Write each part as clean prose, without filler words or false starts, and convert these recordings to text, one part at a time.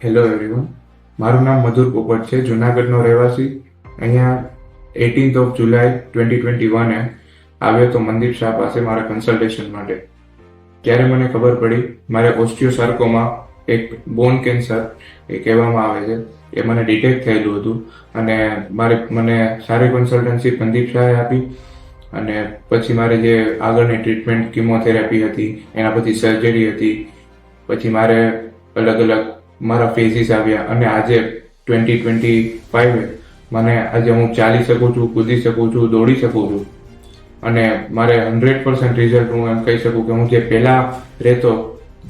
Hello everyone, મારું નામ મધુર પોપટ છે, જુનાગઢનો રહેવાસી. અહીંયા 18th જુલાઈ 2021 આવ્યો તો મનદીપ શાહ પાસે મારા કન્સલ્ટેશન માટે. ત્યારે મને ખબર પડી મારે ઓસ્ટિયોસાર્કોમા એક બોન કેન્સર એ કહેવામાં આવે છે, એ મને ડિટેક્ટ થયેલું હતું અને મને સારી કન્સલ્ટન્સી મનદીપ શાહે આપી અને પછી મારે જે આગળની ટ્રીટમેન્ટ કિમોથેરાપી હતી, એના પછી સર્જરી હતી, પછી મારે અલગ અલગ મારા ફેઝિસ આવ્યા અને આજે 2025 મને આજે હું ચાલી શકું છું, કૂદી શકું છું, દોડી શકું છું અને મારે 100% રિઝલ્ટ હું એમ કહી શકું કે હું જે પહેલાં રહેતો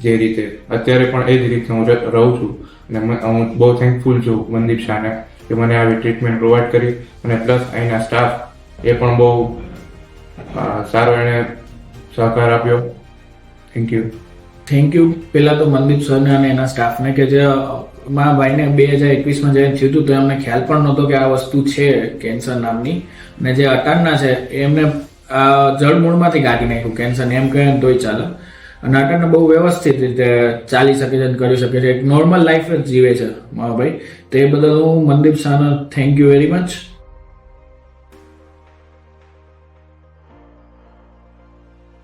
જે રીતે અત્યારે પણ એ જ રીતે હું રહું છું. અને હું બહુ થેન્કફુલ છું મનદીપ શાહને કે મને આવી ટ્રીટમેન્ટ પ્રોવાઈડ કરી અને પ્લસ અહીંના સ્ટાફ એ પણ બહુ સારો એણે સહકાર આપ્યો. થેન્ક યુ પહેલાં તો મનદીપ સરને અને એના સ્ટાફને કે જે મારા ભાઈને 2021માં જ્યારે થયું હતું તો એમને ખ્યાલ પણ નહોતો કે આ વસ્તુ છે કેન્સર નામની, અને જે અટાણના છે એમને જળમૂળમાંથી કાઢી નાખ્યું કેન્સર એમ કહે ને તોય ચાલે. અને અટાણના બહુ વ્યવસ્થિત રીતે ચાલી શકે છે અને કરી શકે છે, એક નોર્મલ લાઈફ જ જીવે છે મારા ભાઈ. તો એ બદલ હું મનદીપ શાહનો થેન્ક યુ વેરી મચ.